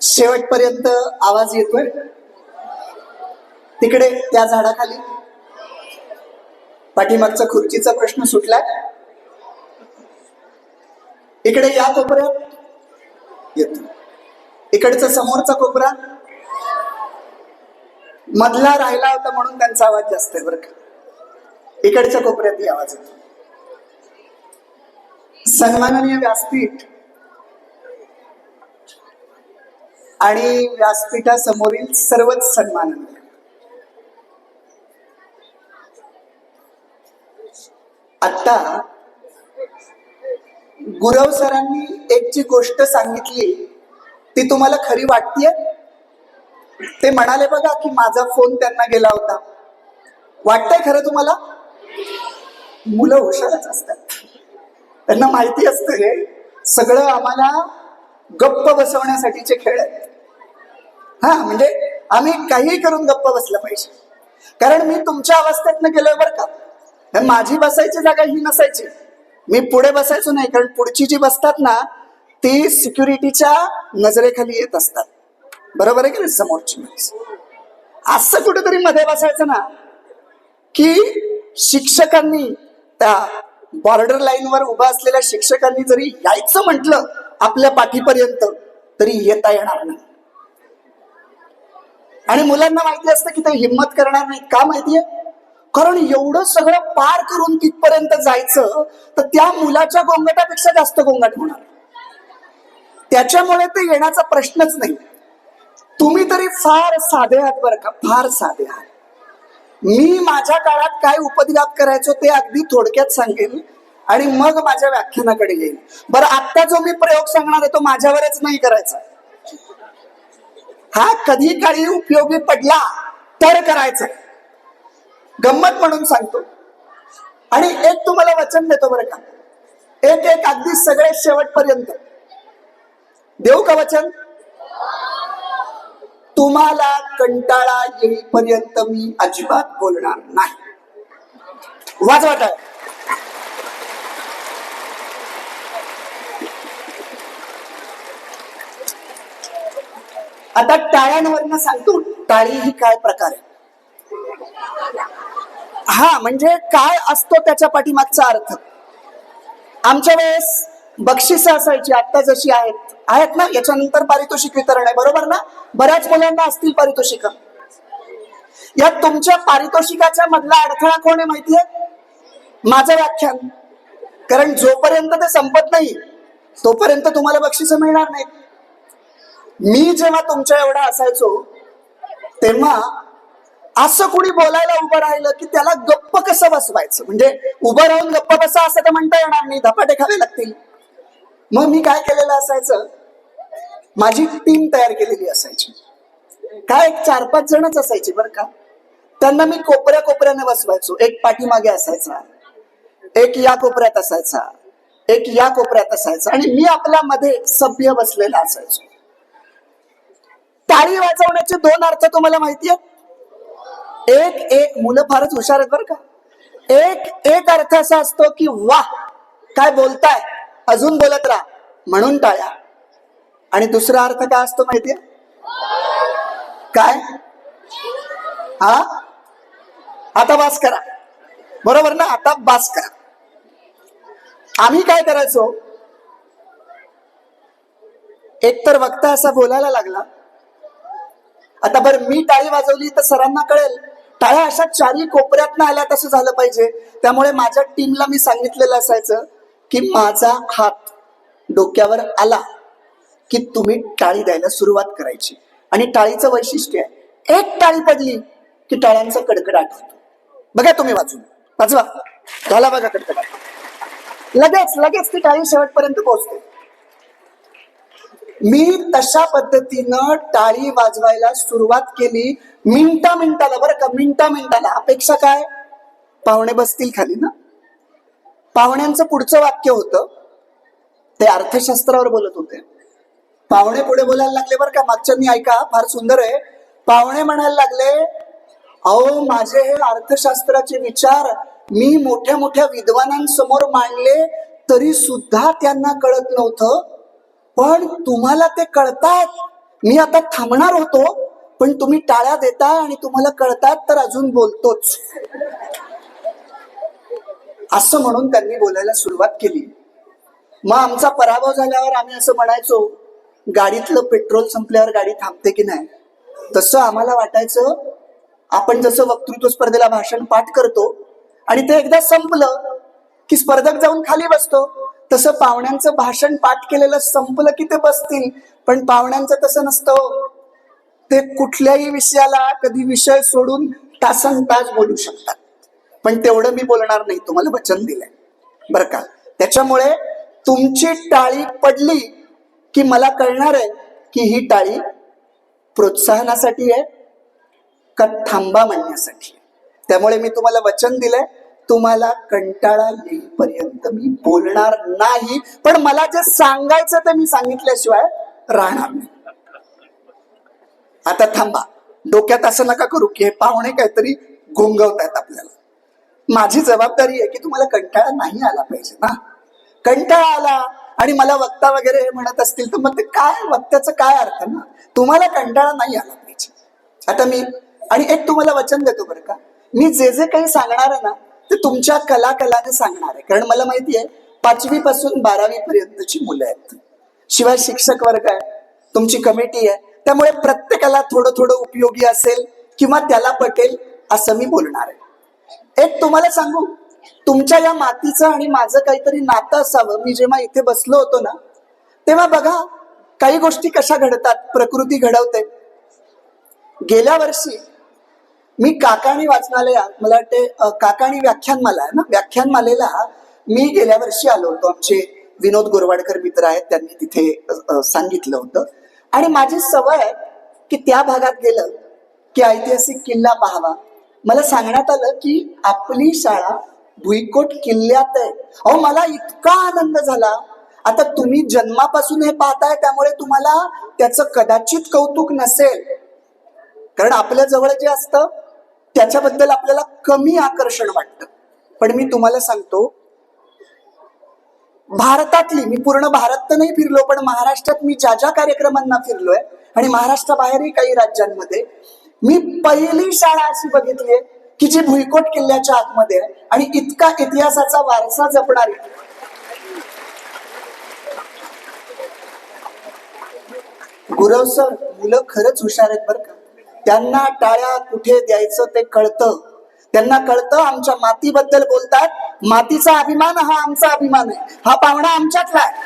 शेवटपर्यंत आवाज येतोय? तिकडे त्या झाडाखाली पाठीमागचा खुर्चीचा प्रश्न सुटलाय? इकडे या कोपऱ्यात येतो, इकडचा समोरचा कोपरा मधला राहिला होता म्हणून त्यांचा आवाज जास्त आहे बरं का. इकडच्या कोपऱ्यातही आवाज येतो. सन्माननीय व्यासपीठ आणि व्यासपीठासमोरील सर्वच सन्माननीय, आता गुरव सरांनी एक जी गोष्ट सांगितली ती तुम्हाला खरी वाटतेय? ते म्हणाले बघा की माझा फोन त्यांना गेला होता. वाटतंय खरं तुम्हाला? मुलं हुशारच असतात, त्यांना माहिती असतं हे सगळं आम्हाला गप्प बसवण्यासाठीचे खेळ आहेत. हा म्हणजे आम्ही काही करून गप्प बसलं पाहिजे, कारण मी तुमच्या अवस्थेतनं गेलोय बरं का. माझी बसायची जागा ही नसायची, मी पुढे बसायचो नाही, कारण पुढची जी बसतात ना ती सिक्युरिटीच्या नजरेखाली येत असतात. बरोबर आहे की नाही? समोरची असं कुठेतरी मध्ये बसायचं ना की शिक्षकांनी, त्या बॉर्डर लाईनवर उभा असलेल्या शिक्षकांनी जरी यायचं म्हटलं आपल्या पाठीपर्यंत तरी येता येणार नाही. आणि मुलांना माहिती असतं की ते हिम्मत करणार नाही. का माहितीये? कारण एवढं सगळं पार करून तिथपर्यंत जायचं तर त्या मुलाच्या गोंगाटापेक्षा जास्त गोंगाट होणार, त्याच्यामुळे ते येण्याचा प्रश्नच नाही. तुम्ही तरी फार साधे आहात बरं का, फार साधे आहात. मी माझ्या काळात काय उपद्व्याप करायचो ते अगदी थोडक्यात सांगेन आणि मग माझ्या व्याख्यानाकडे येईल. बरं, आता जो मी प्रयोग सांगणार आहे तो माझ्यावरच नाही करायचा, हा कधी काळी उपयोगी पडला तर करायचा. गंमत म्हणून सांगतो आणि एक तुम्हाला वचन देतो बरं का, एक एक अगदी सगळे शेवटपर्यंत देऊ का वचन? तुम्हाला कंटाळा येईपर्यंत मी अजिबात बोलणार नाही. वाजवा. आता टाळ्यांवरनं सांगतो टाळी ही काय प्रकार आहे. हा म्हणजे काय असतो त्याच्या पाठीमागचा अर्थ. आमच्या वेळेस बक्षिसं असायची, आता जशी आहेत ना, याच्यानंतर पारितोषिक वितरण आहे, बरोबर ना? बऱ्याच मुलांना असतील पारितोषिक. या तुमच्या पारितोषिकाच्या मधला अडथळा कोण आहे माहितीये? माझं व्याख्यान. कारण जोपर्यंत ते संपत नाही तोपर्यंत तुम्हाला बक्षिसं मिळणार नाहीत. मी जेव्हा तुमच्या एवढा असायचो तेव्हा असं कुणी बोलायला उभं राहिलं की त्याला गप्प कसं बसवायचं, म्हणजे उभं राहून गप्प बसा असं तर म्हणता येणार नाही, धपाटे खावे लागतील. मग मी काय केलेलं असायचं, माझी टीम तयार केलेली असायची. काय एक 4-5 जणच असायची बरं का. त्यांना मी कोपऱ्या कोपऱ्याने बसवायचो. एक पाठीमागे असायचा, एक या कोपऱ्यात असायचा, एक या कोपऱ्यात असायचा आणि मी आपल्या मध्ये सभ्य बसलेला असायचो. टाळी वाजवण्याचे 2 अर्थ तुम्हाला माहितीये? एक मुलं फारच हुशार आहेत बरं का. एक अर्थ असा असतो की वाह काय बोलताय, अजून बोलत राहा म्हणून टाळ्या. आणि दुसरा अर्थ काय असतो माहितीये? काय? हा, आता बास करा. बरोबर ना? आता बास करा. आम्ही काय करायचो, एकतर वक्ता असा बोलायला लागला, आता बरं मी टाळी वाजवली तर सरांना कळेल टाळ्या अशा 4ही कोपऱ्यातनं आल्या तसं झालं पाहिजे. त्यामुळे माझ्या टीमला मी सांगितलेलं असायचं की माझा हात डोक्यावर आला की तुम्ही टाळी द्यायला सुरुवात करायची. आणि टाळीचं वैशिष्ट्य आहे, एक टाळी पडली की टाळ्यांचा कडकडाट होतो. बघा तुम्ही वाजवा, झाला बघा कडकडाट, लगेच ती टाळी शेवटपर्यंत पोहोचते. मी तशा पद्धतीनं टाळी वाजवायला सुरुवात केली मिनिटाला बरं का, मिनिटाला. अपेक्षा काय? पाहुणे बसतील खाली ना. पाहुण्यांचं पुढचं वाक्य होतं, ते अर्थशास्त्रावर बोलत होते. पाहुणे पुढे बोलायला लागले बरं का, मागच्यांनी ऐका, फार सुंदर आहे. पाहुणे म्हणायला लागले, अहो माझे हे अर्थशास्त्राचे विचार मी मोठ्या मोठ्या विद्वानांसमोर मांडले तरी सुद्धा त्यांना कळत नव्हतं, पण तुम्हाला ते कळतायत मी आता थांबणार होतो, पण तुम्ही टाळ्या देताय आणि तुम्हाला कळतात तर अजून बोलतोच, असं म्हणून त्यांनी बोलायला सुरुवात केली. मग आमचा पराभव झाल्यावर आम्ही असं म्हणायचो, गाडीतलं पेट्रोल संपल्यावर गाडी थांबते की नाही, तसं आम्हाला वाटायचं आपण जसं वक्तृत्व स्पर्धेला भाषण पाठ करतो आणि ते एकदा संपलं की स्पर्धक जाऊन खाली बसतो, तसं पाहुण्यांचं भाषण पाठ केलेलं संपलं की ते बसतील. पण पाहुण्यांचं तसं नसतं, ते कुठल्याही विषयाला कधी विषय सोडून तासन तास बोलू शकतात. पण तेवढं मी बोलणार नाही, तुम्हाला वचन दिलंय बरं का. त्याच्यामुळे तुमची टाळी पडली की मला कळणार आहे की ही टाळी प्रोत्साहनासाठी आहे का थांबा म्हणण्यासाठी. त्यामुळे मी तुम्हाला वचन दिलंय, तुम्हाला कंटाळा येईपर्यंत मी बोलणार नाही, पण मला जे सांगायचं ते मी सांगितल्याशिवाय राहणार नाही. आता थांबा, डोक्यात असं नका करू की हे पाहुणे काहीतरी गोंगवतायत आपल्याला. माझी जबाबदारी आहे की तुम्हाला कंटाळा नाही आला पाहिजे ना. कंटाळा आला आणि मला वक्ता वगैरे हे म्हणत असतील तर मग ते काय, वक्त्याचं काय अर्थ ना. तुम्हाला कंटाळा नाही आला पाहिजे. आता मी आणि एक तुम्हाला वचन देतो बरं का, मी जे जे काही सांगणार आहे ना ते तुमच्या कलाने सांगणार आहे. कारण मला माहिती आहे 5वी पासून 12वी पर्यंतची मुलं आहेत, शिवाय शिक्षक वर्ग आहे, तुमची कमिटी आहे. त्यामुळे प्रत्येकाला थोडं थोडं उपयोगी असेल किंवा त्याला पटेल असं मी बोलणार आहे. एक तुम्हाला सांगू, तुमच्या या मातीचं आणि माझं काहीतरी नातं असावं. मी जेव्हा इथे बसलो होतो ना तेव्हा बघा काही गोष्टी कशा घडतात, प्रकृती घडवते. गेल्या वर्षी मी काकाणी वाचनालयात, मला वाटते काकाणी व्याख्यानमाला आहे ना, व्याख्यानमालेला मी गेल्या वर्षी आलो होतो. आमचे विनोद गोरवाडकर मित्र आहेत, त्यांनी तिथे सांगितलं होतं. आणि माझी सवय आहे की त्या भागात गेलं की ऐतिहासिक किल्ला पाहावा. मला सांगण्यात आलं की आपली शाळा भुईकोट किल्ल्यात आहे. अहो मला इतका आनंद झाला. आता तुम्ही जन्मापासून हे पाहताय त्यामुळे तुम्हाला त्याचं कदाचित कौतुक नसेल, कारण आपल्या जवळ जे असतं त्याच्याबद्दल आपल्याला कमी आकर्षण वाटतं. पण मी तुम्हाला सांगतो, भारतातली, मी पूर्ण भारत तर नाही फिरलो पण महाराष्ट्रात मी ज्या ज्या कार्यक्रमांना फिरलोय आणि महाराष्ट्राबाहेरही काही राज्यांमध्ये, मी पहिली शाळा अशी बघितलीये की जी भुईकोट किल्ल्याच्या आतमध्ये आहे आणि इतका इतिहासाचा वारसा जपणारी. गुरव सर, मुलं खरंच हुशार आहेत बरं का. त्यांना टाळ्या कुठे द्यायचं ते कळतं. त्यांना कळतं आमच्या मातीबद्दल बोलतात, मातीचा अभिमान हा आमचा अभिमान आहे, हा पाहुणा आमच्यातला आहे.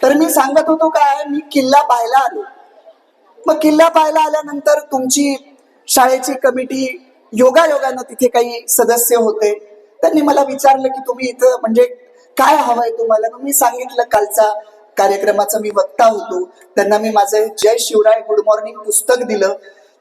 तर मी सांगत होतो काय, मी किल्ला पाहायला आलो. मग किल्ला पाहायला आल्यानंतर तुमची शाळेची कमिटी, योगायोगानं तिथे काही सदस्य होते, त्यांनी मला विचारलं की तुम्ही इथं म्हणजे काय हवंय तुम्हाला. मग मी सांगितलं कालचा कार्यक्रमाचा मी वक्ता होतो. त्यांना मी माझं जय शिवराय गुड मॉर्निंग पुस्तक दिलं.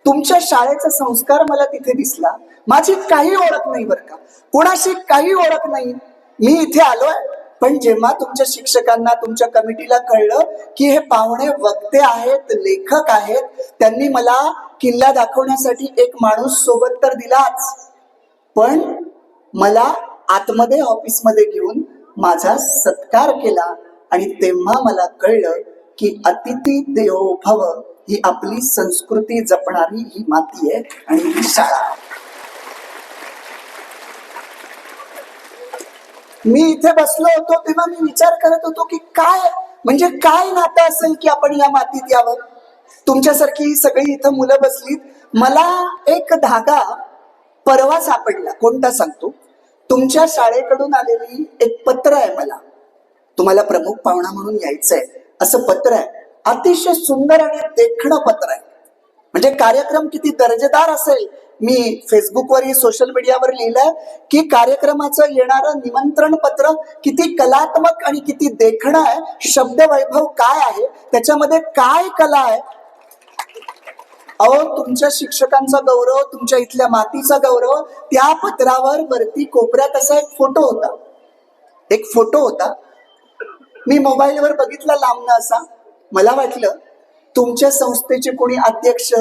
तुमच्या शाळेचा संस्कार मला तिथे दिसला. माझी काही ओळख नाही बरं का, कोणाशी काही ओळख नाही. मी इथे आलोय, पण जेव्हा तुमच्या शिक्षकांना, तुमच्या कमिटीला कळलं की हे पाहुणे वक्ते आहेत, लेखक आहेत, त्यांनी मला किल्ला दाखवण्यासाठी एक माणूस सोबत तर दिलाच, पण मला आतमध्ये ऑफिसमध्ये घेऊन माझा सत्कार केला. आणि तेव्हा मला कळलं की अतिथी देवो भव ही आपली संस्कृती जपणारी ही माती आहे आणि ही शाळा. मी इथे बसलो होतो तेव्हा मी विचार करत होतो की काय म्हणजे काय नातं असेल की आपण या मातीत यावं. तुमच्यासारखी सगळी इथं मुलं बसलीत. मला एक धागा परवा सापडला. कोणता सांगतो, तुमच्या शाळेकडून आलेली एक पत्र आहे. मला तुम्हाला प्रमुख पाहुणा म्हणून यायचंय असं पत्र आहे. अतिशय सुंदर आणि देखणं पत्र आहे. म्हणजे कार्यक्रम किती दर्जेदार असेल. मी फेसबुकवरही सोशल मीडियावर लिहिलंय की कार्यक्रमाचं येणारं निमंत्रण पत्र किती कलात्मक आणि किती देखणं आहे. शब्द वैभव काय आहे, त्याच्यामध्ये काय कला आहे. अहो तुमच्या शिक्षकांचा गौरव, तुमच्या इथल्या मातीचा गौरव. त्या पत्रावर वरती कोपऱ्यात असा एक फोटो होता, एक फोटो होता. मी मोबाईलवर बघितला लांबनं असा. मला वाटलं तुमच्या संस्थेचे कोणी अध्यक्ष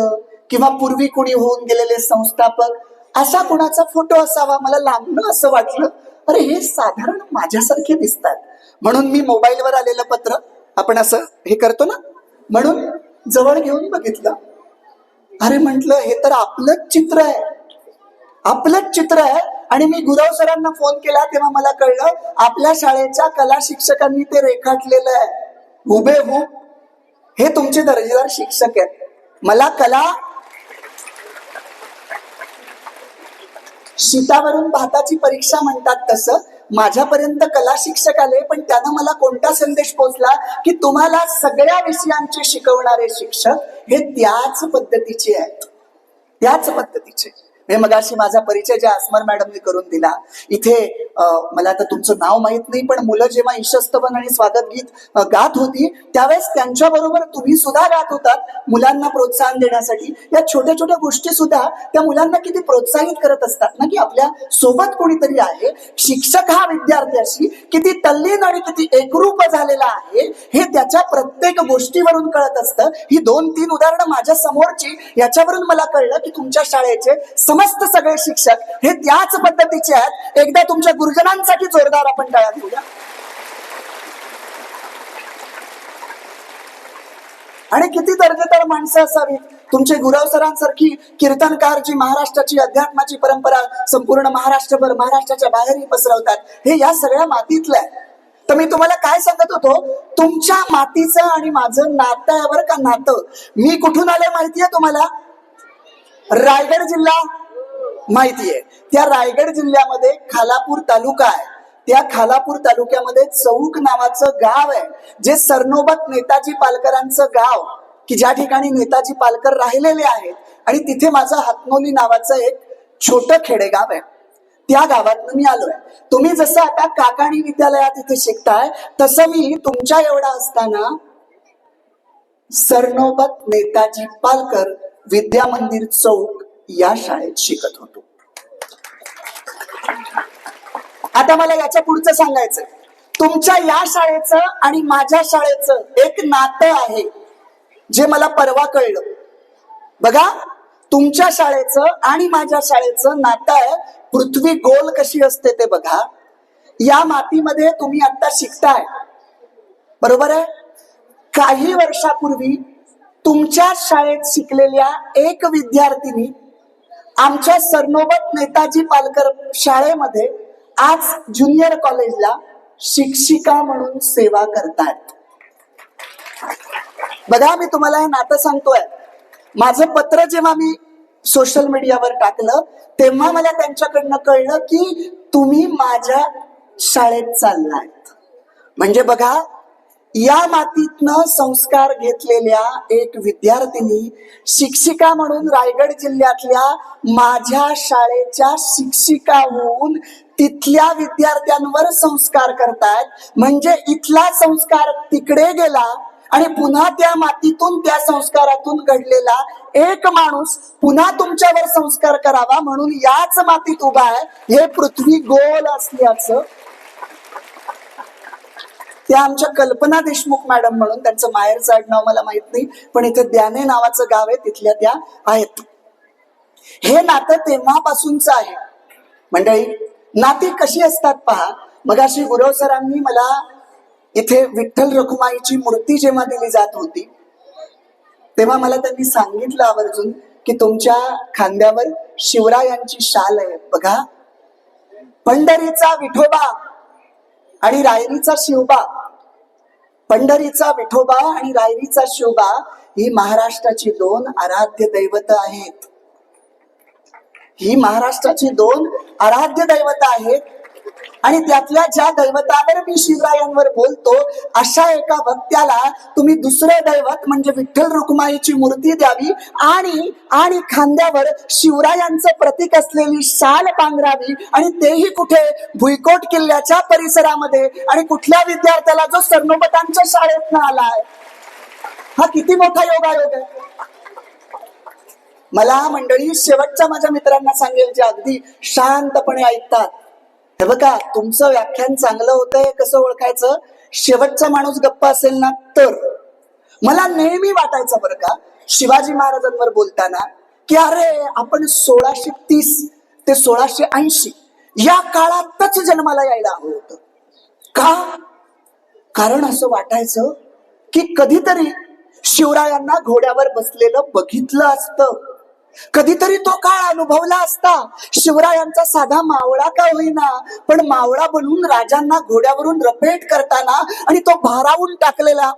किंवा पूर्वी कोणी होऊन गेलेले संस्थापक असा कोणाचा फोटो असावा. मला लांबनं असं वाटलं अरे हे साधारण माझ्यासारखे दिसतात, म्हणून मी मोबाईलवर आलेलं पत्र आपण असं हे करतो ना, म्हणून जवळ घेऊन बघितलं. अरे म्हंटल हे तर आपलंच चित्र आहे, आपलंच चित्र आहे. आणि मी गुरव सरांना फोन केला तेव्हा मला कळलं आपल्या शाळेच्या कला शिक्षकांनी ते रेखाटलेलं आहे हुबेहूब. हे तुमचे दर्जेदार शिक्षक आहेत. मला कला शीतावरून भाताची परीक्षा म्हणतात तसं माझ्यापर्यंत कला शिक्षक आले, पण त्यानं मला कोणता संदेश पोहोचला की तुम्हाला सगळ्या विषयांचे शिकवणारे शिक्षक हे त्याच पद्धतीचे आहेत, त्याच पद्धतीचे. मगाशी माझा परिचय ज्या आसमार मॅडमने करून दिला इथे, मला आता तुमचं नाव माहित नाही, पण मुलं जेव्हा ईशस्तवन आणि स्वागत गीत गात होती त्यावेळेस त्यांच्या बरोबर तुम्ही सुद्धा गात होतात मुलांना प्रोत्साहन देण्यासाठी. या छोट्या छोट्या गोष्टी सुद्धा त्या मुलांना किती प्रोत्साहित करत असतात ना, की आपल्या सोबत कोणीतरी आहे. शिक्षक हा विद्यार्थ्याशी किती तल्लीन आणि किती एकरूप झालेला आहे हे त्याच्या प्रत्येक गोष्टीवरून कळत असतं. ही 2-3 उदाहरणं माझ्या समोरची, याच्यावरून मला कळलं की तुमच्या शाळेचे समस्त सगळे शिक्षक हे त्याच पद्धतीचे आहेत. एकदा तुमच्या गुरुजनांसाठी जोरदार आपण टाळ्या देऊया. आणि किती दर्जेदार माणसं असावीत तुमचे गुरव सरांसारखी कीर्तनकार जी महाराष्ट्राची अध्यात्माची परंपरा संपूर्ण महाराष्ट्रभर महाराष्ट्राच्या बाहेरही पसरवतात, हे या सगळ्या मातीतलं आहे. तर मी तुम्हाला काय सांगत होतो, तुमच्या मातीचं आणि माझं नातं आहे बरं का, नातं. मी कुठून आले माहितीये तुम्हाला? रायगड जिल्हा माहितीये. त्या रायगड जिल्ह्यामध्ये खालापूर तालुका आहे. त्या खालापूर तालुक्यामध्ये चौक नावाचं गाव आहे, जे सरनोबत नेताजी पालकरांचं गाव, की ज्या ठिकाणी नेताजी पालकर राहिलेले आहेत. आणि तिथे माझं हातनोली नावाचं एक छोटं खेडेगाव आहे. त्या गावात मी आलोय. तुम्ही जसं आता काकाणी विद्यालयात इथे शिकताय तसं मी तुमच्या एवढा असताना सरनोबत नेताजी पालकर विद्या मंदिर चौक या शाळेत शिकत होतो. आता मला याच्या पुढचं सांगायचंय. तुमच्या या शाळेचं आणि माझ्या शाळेचं एक नातं आहे जे मला परवा कळलं. बघा, तुमच्या शाळेचं आणि माझ्या शाळेचं नातं आहे पृथ्वी गोल कशी असते ते बघा. या मातीमध्ये तुम्ही आता शिकताय, बरोबर आहे. काही वर्षापूर्वी तुमच्या शाळेत शिकलेल्या एक विद्यार्थिनी आमच्या सरनोबत नेताजी पालकर शाळेमध्ये आज ज्युनियर कॉलेजला शिक्षिका म्हणून सेवा करतात. बघा, मी तुम्हाला हे नातं सांगतोय. माझं पत्र जेव्हा मी सोशल मीडियावर टाकलं तेव्हा मला त्यांच्याकडनं कळलं की तुम्ही माझ्या शाळेत चाललायत. म्हणजे बघा, या मातीतनं संस्कार घेतलेल्या एक विद्यार्थिनी शिक्षिका म्हणून रायगड जिल्ह्यातल्या माझ्या शाळेच्या शिक्षिका होऊन तिथल्या विद्यार्थ्यांवर संस्कार करतायत. म्हणजे इथला संस्कार तिकडे गेला आणि पुन्हा त्या मातीतून त्या संस्कारातून घडलेला एक माणूस पुन्हा तुमच्यावर संस्कार करावा म्हणून याच मातीत उभा आहे. हे पृथ्वी गोल असल्याचं त्या आमच्या कल्पना देशमुख मॅडम म्हणून, त्यांचं माहेरचं आडनाव मला माहित नाही, पण इथे द्याने नावाचं गाव आहे, तिथल्या त्या आहेत. हे नातं तेव्हापासूनच आहे. मंडळी, नाती कशी असतात पहा. मगाशी गुरव सरांनी मला इथे विठ्ठल रखुमाईची मूर्ती जेव्हा दिली जात होती तेव्हा मला त्यांनी सांगितलं आवर्जून की तुमच्या खांद्यावर शिवरायांची शाल आहे. बघा, पंढरीचा विठोबा आणि रायरीचा शिवबा, पंढरीचा विठोबा आणि रायरीचा शिवबा ही महाराष्ट्राची 2 आराध्य दैवत आहेत. ही महाराष्ट्राची 2 आराध्य दैवत आहेत. आणि त्यातल्या ज्या दैवतावर मी शिवरायांवर बोलतो अशा एका भक्त्याला तुम्ही दुसरे दैवत म्हणजे विठ्ठल रखुमाईची मूर्ती द्यावी आणि खांद्यावर शिवरायांचं प्रतीक असलेली शाल पांघरावी, आणि तेही कुठे? भुईकोट किल्ल्याच्या परिसरामध्ये. आणि कुठल्या विद्यार्थ्याला? जो सरनोबतांच्या शाळेत आलाय. हा किती मोठा योगायोग आहे. मला मंडळी शेवटच्या माझ्या मित्रांना सांगेल जे अगदी शांतपणे ऐकतात, हे बघा, तुमचं व्याख्यान चांगलं होतंय कसं ओळखायचं? शेवटचा माणूस गप्पा असेल ना तर. मला नेहमी वाटायचं बरं का शिवाजी महाराजांवर बोलताना की अरे आपण 1630 ते 1680 या काळातच जन्माला यायला हवं होतं. का? कारण असं वाटायचं की कधीतरी शिवरायांना घोड्यावर बसलेलं बघितलं असतं, कधीतरी तो काळ अनुभवला असता. शिवरायांचा साधा मावळा का होईना, पण मावळा बनून राजांना घोड्यावरून रपेट करताना आणि तो भारावून टाकलेला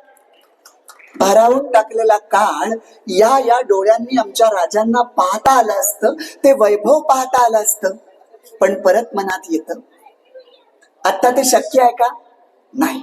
काळ या डोळ्यांनी आमच्या राजांना पाहता आलं असतं, ते वैभव पाहता आलं असतं. पण परत मनात येतं, आता ते शक्य आहे का? नाही,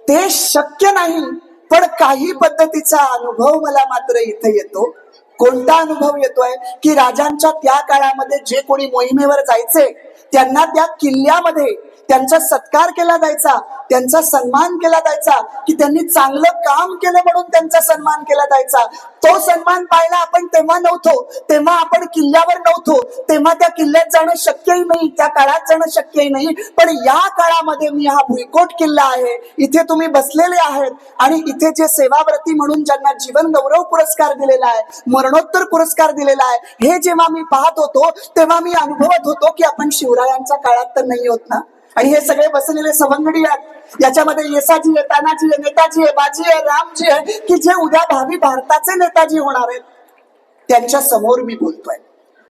ते शक्य नाही. पण काही पद्धतीचा अनुभव मला मात्र इथे येतो. कोणता अनुभव येतोय? की राजांच्या त्या काळामध्ये जे कोणी मोहिमेवर जायचे त्यांना त्या किल्ल्यामध्ये त्यांचा सत्कार केला जायचा, त्यांचा सन्मान केला जायचा, की त्यांनी चांगलं काम केलं म्हणून त्यांचा सन्मान केला जायचा. तो सन्मान पाहायला आपण तेव्हा नव्हतो, तेव्हा आपण किल्ल्यावर नव्हतो, तेव्हा त्या किल्ल्यात जाणं शक्यही नाही, त्या काळात जाणं शक्यही नाही. पण या काळामध्ये मी हा भुईकोट किल्ला आहे, इथे तुम्ही बसलेले आहेत आणि इथे जे सेवाव्रती म्हणून ज्यांना जीवन गौरव पुरस्कार दिलेला आहे, मरणोत्तर पुरस्कार दिलेला आहे, हे जेव्हा मी पाहत होतो तेव्हा मी अनुभवत होतो की आपण शिवरायांच्या काळात तर नाही होत ना. आणि हे सगळे बसलेले सवंगडी आहेत, याच्यामध्ये येसाजी आहे, तानाजी आहे, नेताजी आहे, बाजी आहे, रामजी आहे, की जे उद्या भावी भारताचे नेताजी होणार आहेत. त्यांच्या समोर मी बोलतोय.